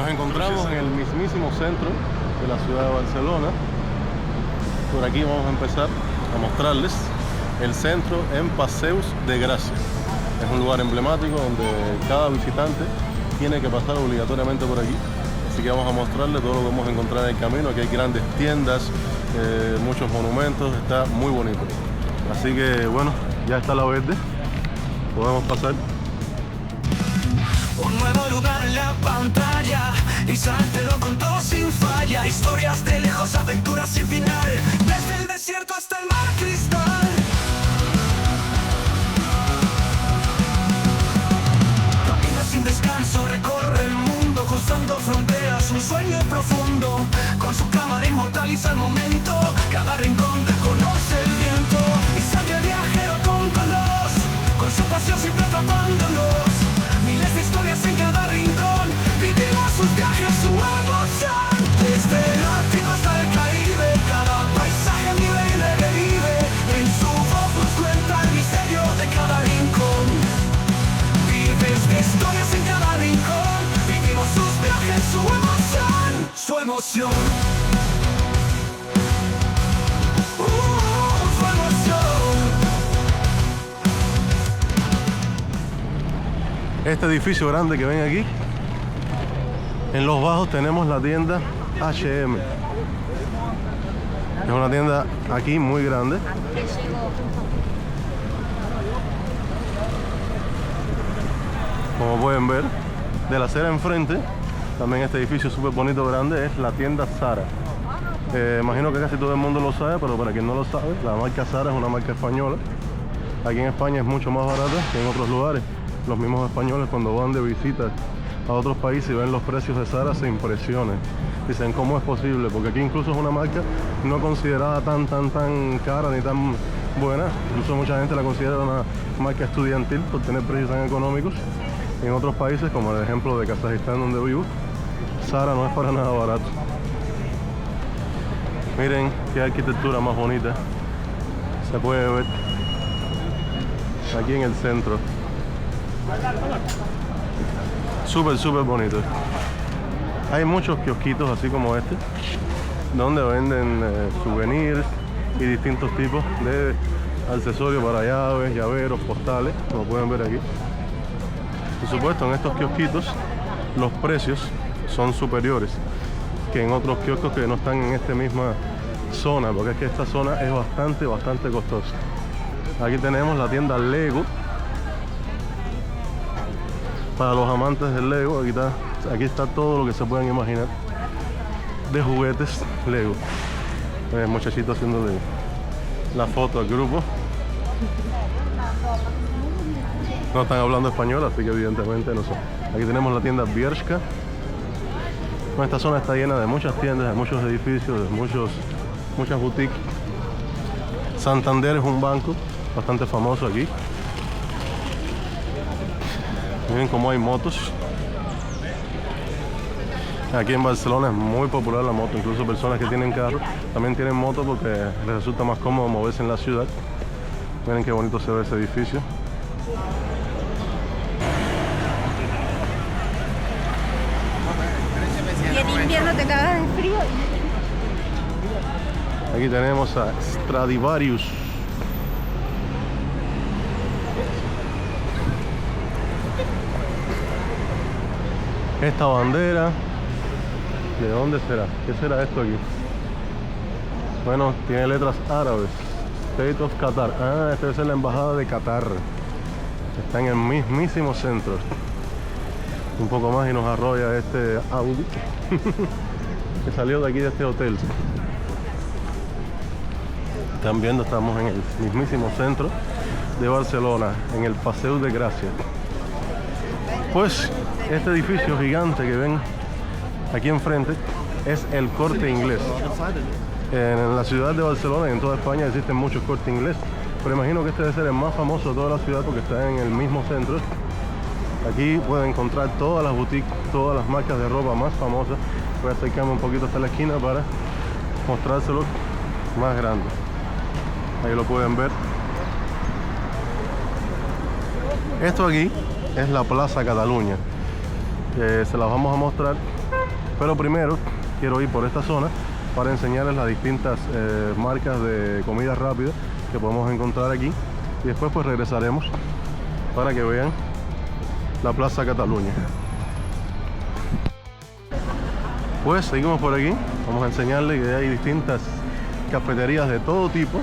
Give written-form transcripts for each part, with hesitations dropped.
Nos encontramos en el mismísimo centro de la ciudad de Barcelona. Por aquí vamos a empezar a mostrarles el centro en Paseus de Gracia. Es un lugar emblemático donde cada visitante tiene que pasar obligatoriamente por aquí. Así que vamos a mostrarles todo lo que vamos a encontrar en el camino. Aquí hay grandes tiendas, muchos monumentos, está muy bonito. Así que bueno, ya está la verde, podemos pasar. Un nuevo lugar en la pantalla, y sáltelo con todo sin falla. Historias de lejos, aventuras sin final, desde el desierto hasta el mar cristal. Camina sin descanso, recorre el mundo, cruzando fronteras, un sueño profundo. Con su cámara inmortaliza el momento, cada rincón conoce el viento. Y sale el viajero con color, con su pasión siempre atrapándolos. Miles de historias en cada rincón, vivimos sus viajes, su emoción. Desde el Ártico hasta el Caribe, cada paisaje a nivel de vive. En su voz nos cuenta el misterio de cada rincón. Vives de historias en cada rincón, vivimos sus viajes, su emoción, su emoción. Su emoción. Este edificio grande que ven aquí, en los bajos tenemos la tienda H&M. Es una tienda aquí muy grande. Como pueden ver, de la acera enfrente, también este edificio súper bonito, grande, es la tienda Zara. Imagino que casi todo el mundo lo sabe, pero para quien no lo sabe, la marca Zara es una marca española. Aquí en España es mucho más barata que en otros lugares. Los mismos españoles, cuando van de visita a otros países y ven los precios de Zara, se impresionan. Dicen, ¿cómo es posible? Porque aquí incluso es una marca no considerada tan cara ni tan buena. Incluso mucha gente la considera una marca estudiantil por tener precios tan económicos. En otros países, como el ejemplo de Kazajistán, donde vivo, Zara no es para nada barato. Miren qué arquitectura más bonita se puede ver aquí en el centro. Súper bonito. Hay muchos kiosquitos así como este, donde venden souvenirs y distintos tipos de accesorios para llaves, llaveros, postales, como pueden ver aquí. Por supuesto, en estos kiosquitos los precios son superiores que en otros kioscos que no están en esta misma zona, porque es que esta zona es bastante costosa. Aquí tenemos la tienda Lego. Para los amantes del Lego, aquí está todo lo que se puedan imaginar de juguetes Lego. El muchachito haciendo la foto al grupo. No están hablando español, así que evidentemente no sé. Aquí tenemos la tienda Bershka. Esta zona está llena de muchas tiendas, de muchos edificios, de muchas boutiques. Santander es un banco bastante famoso aquí. Miren cómo hay motos. Aquí en Barcelona es muy popular la moto. Incluso personas que tienen carro también tienen moto porque les resulta más cómodo moverse en la ciudad. Miren qué bonito se ve ese edificio. Y en invierno te cagas de frío. Aquí tenemos a Stradivarius. Esta bandera, ¿de dónde será? ¿Qué será esto aquí? Bueno, tiene letras árabes. State of Qatar. Ah, esta debe ser la embajada de Qatar. Está en el mismísimo centro. Un poco más y nos arrolla este Audi que salió de aquí, de este hotel. Están viendo, estamos en el mismísimo centro de Barcelona, en el Paseo de Gracia. Pues este edificio gigante que ven aquí enfrente es el Corte Inglés. En la ciudad de Barcelona y en toda España existen muchos Corte Inglés, pero imagino que este debe ser el más famoso de toda la ciudad porque está en el mismo centro. Aquí pueden encontrar todas las boutiques, todas las marcas de ropa más famosas. Voy a acercarme un poquito hasta la esquina para mostrárselo más grande. Ahí lo pueden ver. Esto aquí es la Plaza Cataluña. Se las vamos a mostrar Pero primero quiero ir por esta zona para enseñarles las distintas marcas de comida rápida que podemos encontrar aquí. Y después pues regresaremos para que vean la Plaza Cataluña. Pues seguimos por aquí. Vamos a enseñarles que hay distintas cafeterías de todo tipo,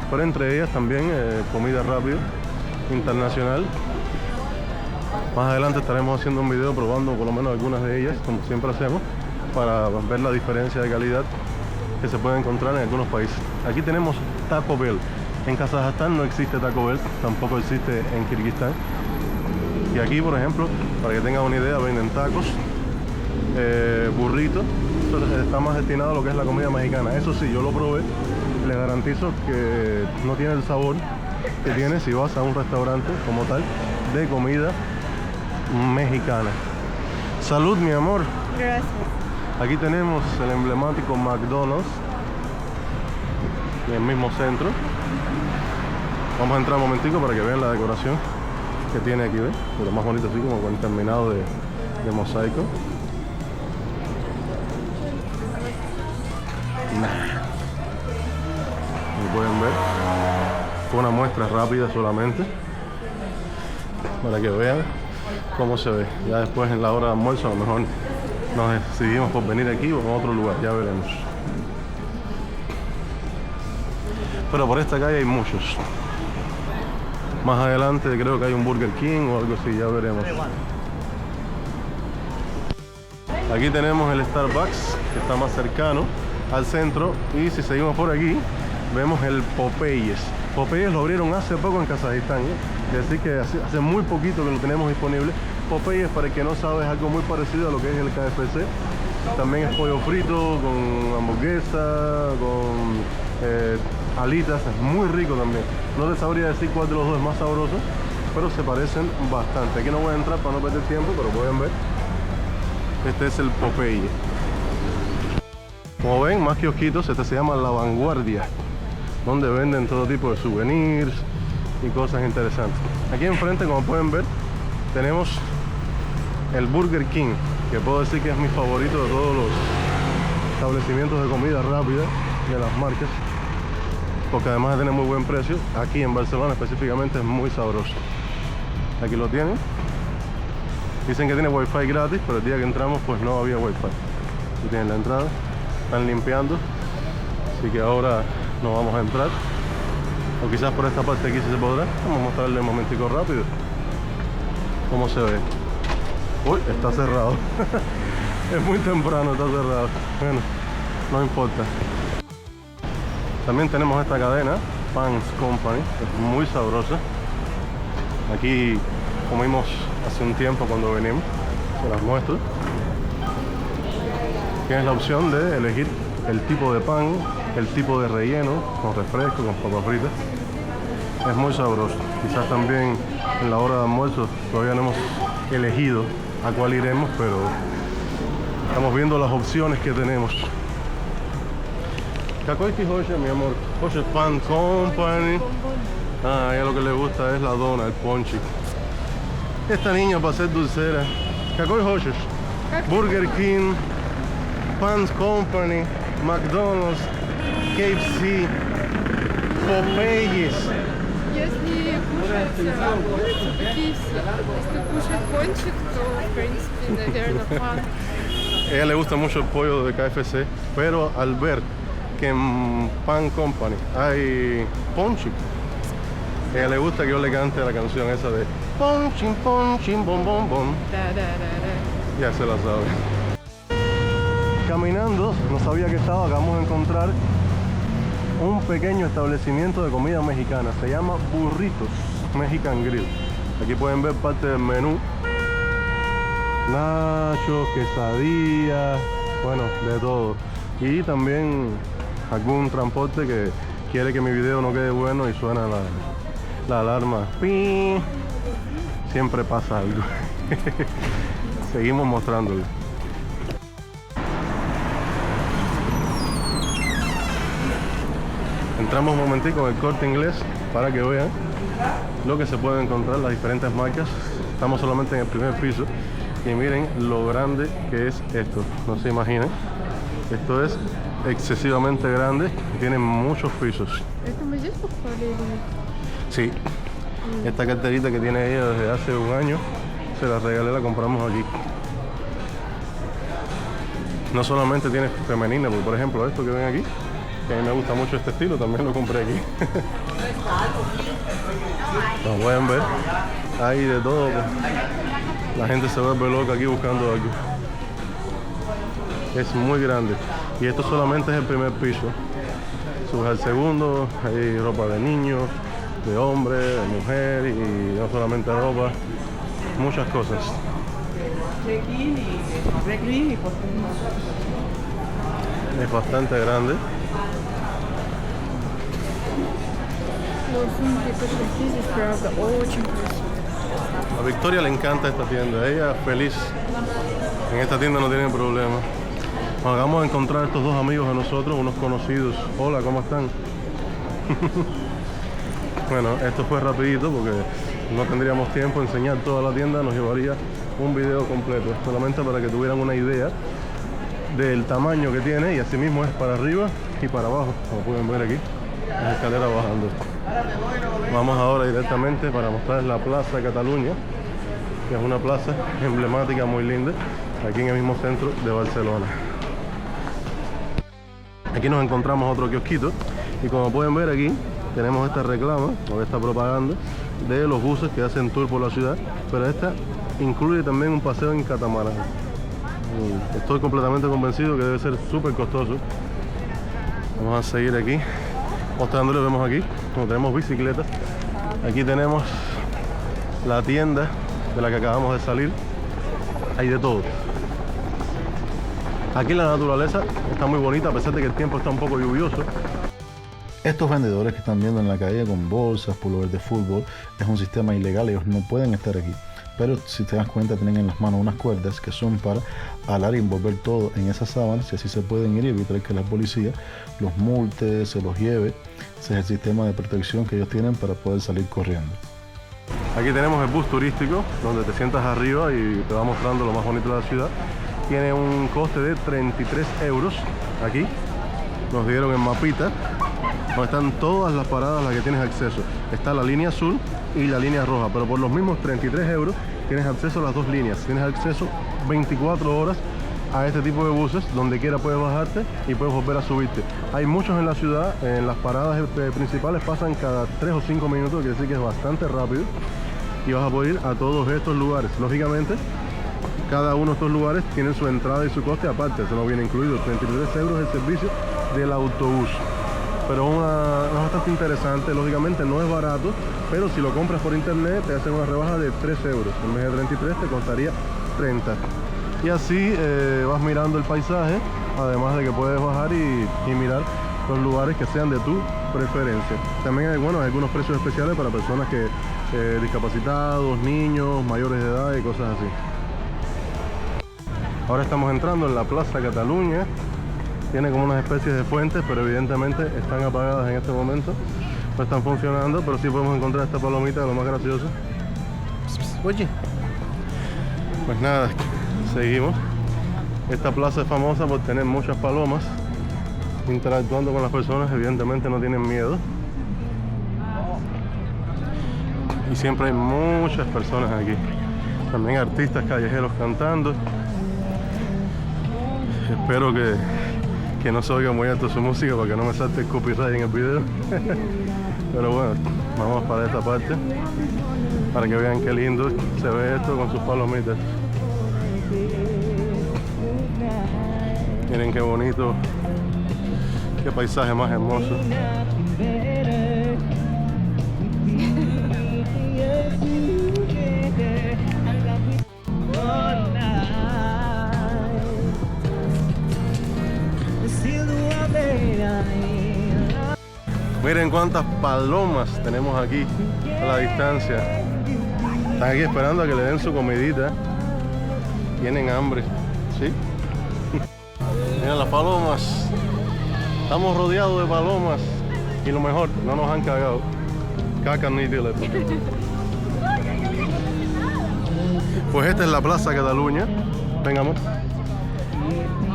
pero entre ellas también comida rápida internacional. Más adelante estaremos haciendo un video probando por lo menos algunas de ellas, como siempre hacemos, para ver la diferencia de calidad que se puede encontrar en algunos países. Aquí tenemos Taco Bell. En Kazajstán no existe Taco Bell, tampoco existe en Kirguistán. Y aquí, por ejemplo, para que tengan una idea, venden tacos, burritos. Esto está más destinado a lo que es la comida mexicana. Eso sí, yo lo probé, les garantizo que no tiene el sabor que tiene si vas a un restaurante como tal de comida mexicana. Salud, mi amor. Gracias. Aquí tenemos el emblemático McDonald's en el mismo centro. Vamos a entrar un momentico para que vean la decoración que tiene aquí, ¿ves? Pero más bonito así como con terminado de mosaico. Como pueden ver, fue una muestra rápida solamente para que vean cómo se ve. Ya después en la hora de almuerzo a lo mejor nos decidimos por venir aquí o en otro lugar, ya veremos. Pero por esta calle hay muchos. Más adelante creo que hay un Burger King o algo así, ya veremos. Aquí tenemos el Starbucks, que está más cercano al centro. Y si seguimos por aquí, vemos el Popeyes. Popeyes lo abrieron hace poco en Kazajistán, ¿eh? Es decir que hace muy poquito que lo tenemos disponible. Popeyes, para el que no sabe, es algo muy parecido a lo que es el KFC. También es pollo frito, con hamburguesa, con alitas, es muy rico también. No te sabría decir cuál de los dos es más sabroso, pero se parecen bastante. Aquí no voy a entrar para no perder tiempo, pero pueden ver. Este es el Popeye. Como ven, más kiosquitos. Este se llama La Vanguardia, donde venden todo tipo de souvenirs y cosas interesantes. Aquí enfrente, como pueden ver, tenemos el Burger King, que puedo decir que es mi favorito de todos los establecimientos de comida rápida de las marcas, porque además de tener muy buen precio, aquí en Barcelona específicamente es muy sabroso. Aquí lo tienen. Dicen que tiene wifi gratis, pero el día que entramos pues no había wifi. Aquí tienen la entrada, están limpiando, así que ahora no vamos a entrar, o quizás por esta parte aquí sí se podrá. Vamos a mostrarle un momentico rápido cómo se ve. Uy, está cerrado. Es muy temprano, está cerrado. Bueno, no importa. También tenemos esta cadena, Pans Company, que es muy sabrosa. Aquí comimos hace un tiempo cuando venimos, se las muestro. Tienes la opción de elegir el tipo de pan, el tipo de relleno, con refresco, con papas fritas. Es muy sabroso. Quizás también en la hora de almuerzo todavía no hemos elegido a cuál iremos, pero estamos viendo las opciones que tenemos. Какой ты хочешь, mi amor? ¿Хочешь Pan Company? Ah, a ella lo que le gusta es la dona, el ponche. Esta niña para ser dulcera. ¿Какой хочешь? Burger King, Pan Company, McDonald's, KFC, Popeyes. Если кушать курицу, то KFC. Если кушать пончик, то, в принципе, наверное, пан. A ella le gusta mucho el pollo de KFC, pero al ver que en Pan Company hay ponche, a ella le gusta que yo le cante la canción esa de Ponchin, ponchin, bom, bom, bom. Ya se la sabe. Caminando, no sabía que estaba, acabamos de encontrar un pequeño establecimiento de comida mexicana. Se llama Burritos Mexican Grill. Aquí pueden ver parte del menú. Nachos, quesadillas, bueno, de todo. Y también algún transporte que quiere que mi video no quede bueno y suena la alarma. ¡Ping! Siempre pasa algo. Seguimos mostrándole. Entramos un momentico en el Corte Inglés para que vean lo que se puede encontrar, las diferentes marcas. Estamos solamente en el primer piso Y miren lo grande que es esto. No se imaginan. Esto es excesivamente grande. Tiene muchos pisos. Это мы здесь покупали или нет? Sí. Esta carterita que tiene ella desde hace un año, se la regalé, la compramos aquí. No solamente tiene femenina, porque por ejemplo esto que ven aquí, que a mí me gusta mucho este estilo, también lo compré aquí. Como pueden ver, hay de todo. La gente se vuelve loca aquí buscando algo. Es muy grande. Y esto solamente es el primer piso. Subes al segundo, hay ropa de niños, de hombre, de mujer, y no solamente ropa, muchas cosas. Es bastante grande. Вот сумки, кошельки здесь, правда, очень красивые. A Victoria le encanta esta tienda, ella es feliz. En esta tienda no tiene problema. Nos vamos a encontrar estos dos amigos de nosotros, unos conocidos. Hola, ¿cómo están? Bueno, esto fue rapidito porque no tendríamos tiempo. Enseñar toda la tienda nos llevaría un video completo, solamente para que tuvieran una idea del tamaño que tiene, y así mismo es para arriba y para abajo, como pueden ver aquí, las escaleras bajando. Vamos ahora directamente para mostrarles la Plaza Cataluña, que es una plaza emblemática muy linda, aquí en el mismo centro de Barcelona. Aquí nos encontramos otro kiosquito, y como pueden ver aquí tenemos esta reclama o esta propaganda de los buses que hacen tour por la ciudad, pero esta incluye también un paseo en catamarán. Estoy completamente convencido que debe ser súper costoso. Vamos a seguir aquí mostrándole. Vemos aquí como tenemos bicicletas. Aquí tenemos la tienda de la que acabamos de salir. Hay de todo. Aquí la naturaleza está muy bonita, a pesar de que el tiempo está un poco lluvioso. Estos vendedores que están viendo en la calle con bolsas, pullovers de fútbol, es un sistema ilegal, ellos no pueden estar aquí. Pero si te das cuenta, tienen en las manos unas cuerdas que son para alar y envolver todo en esas sábanas, y así se pueden ir y evitar que la policía los multe, se los lleve. Ese es el sistema de protección que ellos tienen para poder salir corriendo. Aquí tenemos el bus turístico, donde te sientas arriba y te va mostrando lo más bonito de la ciudad. Tiene un coste de 33 euros. Aquí nos dieron el mapita, donde están todas las paradas a las que tienes acceso. Está la línea azul y la línea roja, pero por los mismos 33 euros tienes acceso a las dos líneas. Tienes acceso 24 horas a este tipo de buses, donde quiera puedes bajarte y puedes volver a subirte. Hay muchos en la ciudad, en las paradas principales pasan cada 3 o 5 minutos, quiere decir que es bastante rápido, y vas a poder ir a todos estos lugares. Lógicamente, cada uno de estos lugares tiene su entrada y su coste aparte, eso no viene incluido. 33 euros el servicio del autobús. Pero es bastante interesante. Lógicamente no es barato, pero si lo compras por internet te hacen una rebaja de 3 euros. En vez de 33 te costaría 30. Y así vas mirando el paisaje, además de que puedes bajar y mirar los lugares que sean de tu preferencia. También hay, bueno, hay algunos precios especiales para personas que discapacitados, niños, mayores de edad y cosas así. Ahora estamos entrando en la Plaza Cataluña. Tiene como unas especies de fuentes, pero evidentemente están apagadas en este momento. No están funcionando, pero sí podemos encontrar esta palomita, de lo más gracioso. Oye. Pues nada, seguimos. Esta plaza es famosa por tener muchas palomas interactuando con las personas. Evidentemente no tienen miedo. Y siempre hay muchas personas aquí. También artistas callejeros cantando. Espero que no se oiga muy alto su música para que no me salte el copyright en el video. Pero bueno, vamos para esta parte para que vean qué lindo se ve esto con sus palomitas. Miren qué bonito, qué paisaje más hermoso. Miren cuántas palomas tenemos aquí a la distancia. Están aquí esperando a que le den su comidita. Tienen hambre, ¿sí? Miren las palomas. Estamos rodeados de palomas. Y lo mejor, no nos han cagado. Caca ni dile. Pues esta es la Plaza Cataluña. Vengamos.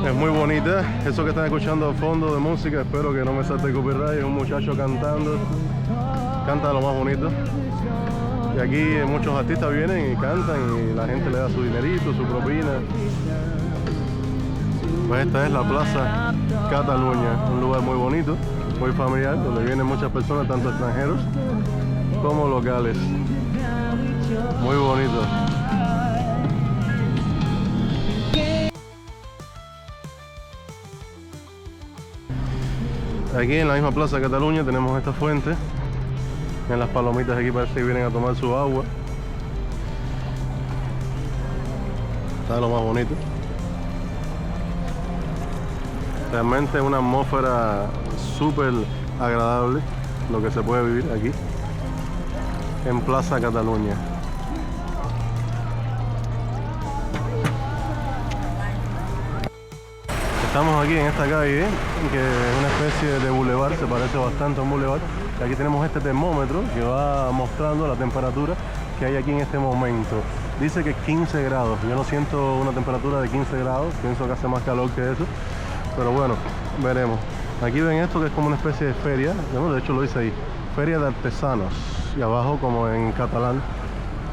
Es muy bonita. Eso que están escuchando al fondo de música, espero que no me salte copyright. Es un muchacho cantando. Canta lo más bonito. Y aquí muchos artistas vienen y cantan y la gente le da su dinerito, su propina. Pues esta es la Plaza Cataluña, un lugar muy bonito, muy familiar, donde vienen muchas personas, tanto extranjeros como locales. Muy bonito. Aquí en la misma Plaza Cataluña tenemos esta fuente. En las palomitas aquí parece que vienen a tomar su agua. Está lo más bonito. Realmente una atmósfera súper agradable lo que se puede vivir aquí en Plaza Cataluña. Estamos aquí en esta calle, que es una especie de bulevar, se parece bastante a un bulevar. Y aquí tenemos este termómetro que va mostrando la temperatura que hay aquí en este momento. Dice que 15 grados, yo no siento una temperatura de 15 grados, pienso que hace más calor que eso, pero bueno, veremos. Aquí ven esto que es como una especie de feria, ¿no? De hecho lo dice ahí, feria de artesanos, y abajo como en catalán,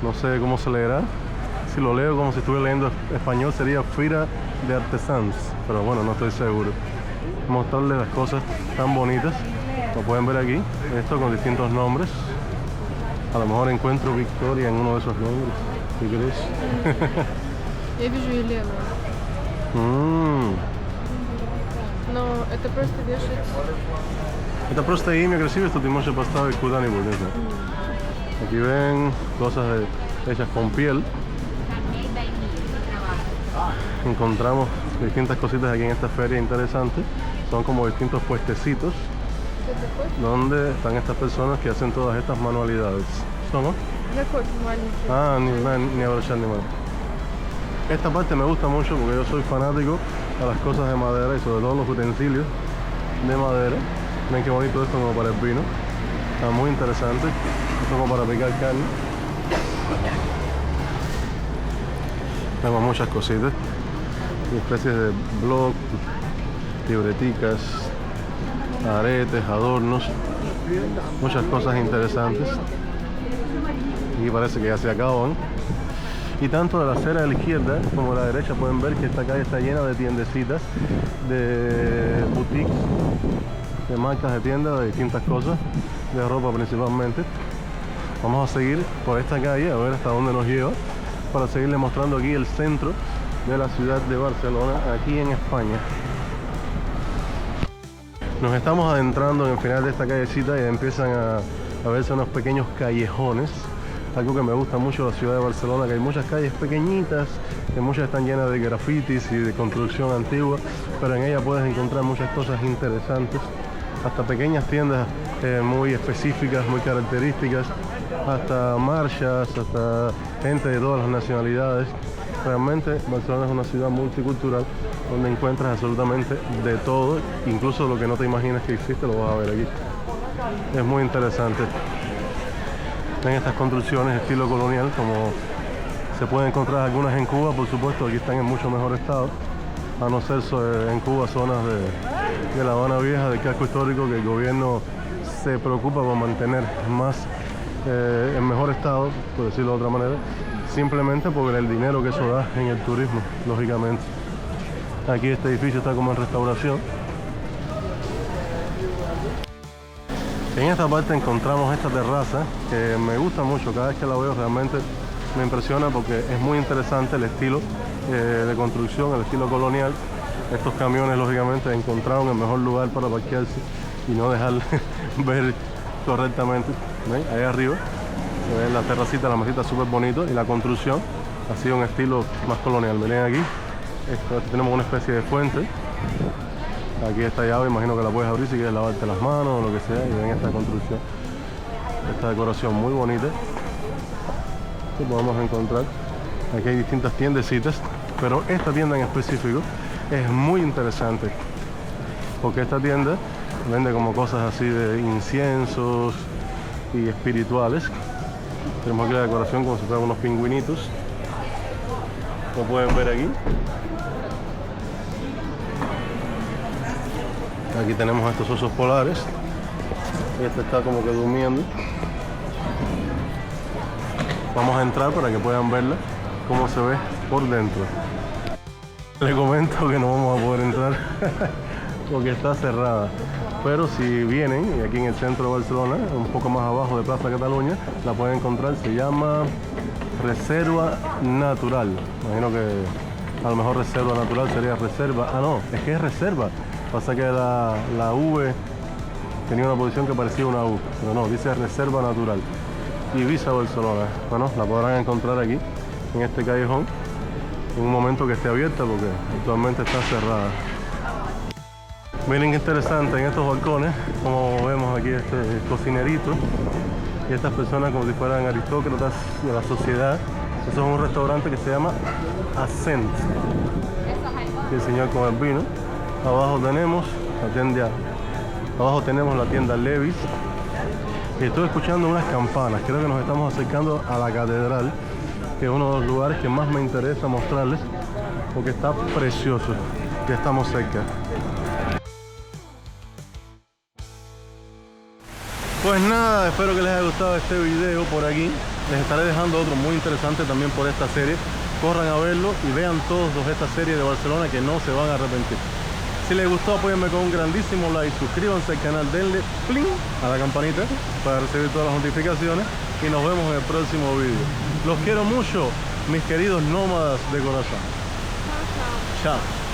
no sé cómo se leerá. Si lo leo como si estuviera leyendo español sería Fira de Artesans, pero bueno, no estoy seguro. Mostrarles las cosas tan bonitas, lo pueden ver aquí, esto con distintos nombres. A lo mejor encuentro Victoria en uno de esos nombres, ¿qué crees? Я вижу Елену. Но это просто вешать. Это просто имя красивое, что ты можешь поставить куда-нибудь. Aquí ven cosas hechas con piel. Encontramos distintas cositas aquí en esta feria interesante. Son como distintos puestecitos donde están estas personas que hacen todas estas manualidades. ¿Son? Для кофе маленький. Ah, ni abrochar ni más. Esta parte me gusta mucho porque yo soy fanático a las cosas de madera y sobre todo los utensilios de madera. Ven qué bonito esto como para el vino. Está muy interesante. Esto como para picar carne. Tengo muchas cositas. Especies de blog, libreticas, aretes, adornos, muchas cosas interesantes. Y parece que ya se acaban. Y tanto de la acera de la izquierda como de la derecha pueden ver que esta calle está llena de tiendecitas, de boutiques, de marcas de tiendas, de distintas cosas, de ropa principalmente. Vamos a seguir por esta calle a ver hasta dónde nos lleva, para seguirle mostrando aquí el centro de la ciudad de Barcelona, aquí en España. Nos estamos adentrando en el final de esta callecita y empiezan a verse unos pequeños callejones. Algo que me gusta mucho de la ciudad de Barcelona, que hay muchas calles pequeñitas, que muchas están llenas de grafitis y de construcción antigua, pero en ella puedes encontrar muchas cosas interesantes, hasta pequeñas tiendas muy específicas, muy características, hasta marchas, hasta gente de todas las nacionalidades. Realmente Barcelona es una ciudad multicultural donde encuentras absolutamente de todo, incluso lo que no te imaginas que existe lo vas a ver aquí. Es muy interesante. Ven estas construcciones estilo colonial, como se pueden encontrar algunas en Cuba, por supuesto, aquí están en mucho mejor estado, a no ser en Cuba zonas de La Habana Vieja, del casco histórico, que el gobierno se preocupa por mantener más en mejor estado, por decirlo de otra manera, simplemente por el dinero que eso da en el turismo, lógicamente. Aquí este edificio está como en restauración. En esta parte encontramos esta terraza que me gusta mucho, cada vez que la veo realmente me impresiona porque es muy interesante el estilo de construcción, el estilo colonial. Estos camiones lógicamente encontraron el mejor lugar para parquearse y no dejar ver correctamente. ¿Ven? Ahí arriba se ven la terracita, la mesita súper bonito y la construcción ha sido un estilo más colonial. Miren aquí, tenemos una especie de fuente. Aquí esta llave, imagino que la puedes abrir si quieres lavarte las manos o lo que sea. Y ven esta construcción, esta decoración muy bonita que podemos encontrar. Aquí hay distintas tiendecitas, pero esta tienda en específico es muy interesante porque esta tienda vende como cosas así de inciensos y espirituales. Tenemos aquí la decoración como si fueran unos pingüinitos como pueden ver aquí. Aquí tenemos estos osos polares. Este está como que durmiendo. Vamos a entrar para que puedan verla cómo se ve por dentro. Le comento que no vamos a poder entrar porque está cerrada. Pero si vienen, y aquí en el centro de Barcelona, un poco más abajo de Plaza Cataluña, la pueden encontrar. Se llama Reserva Natural. Imagino que a lo mejor Reserva Natural sería reserva. Ah, no, es que es reserva. Pasa que la V tenía una posición que parecía una U, pero no, dice Reserva Natural. Ibiza, Barcelona. Bueno, la podrán encontrar aquí, en este callejón, en un momento que esté abierta, porque actualmente está cerrada. Miren qué interesante en estos balcones, como vemos aquí este cocinerito y estas personas como si fueran aristócratas de la sociedad. Eso es un restaurante que se llama Ascent. Y el señor con el vino. Abajo tenemos la tienda Levi's. Y estoy escuchando unas campanas. Creo que nos estamos acercando a la catedral, que es uno de los lugares que más me interesa mostrarles, porque está precioso. Ya estamos cerca. Pues nada, espero que les haya gustado este video por aquí. Les estaré dejando otro muy interesante también por esta serie. Corran a verlo y vean todos esta serie de Barcelona, que no se van a arrepentir. Si les gustó, apóyenme con un grandísimo like, suscríbanse al canal, denle pling a la campanita para recibir todas las notificaciones y nos vemos en el próximo video. Los quiero mucho, mis queridos nómadas de corazón. Chao, chao. Chao.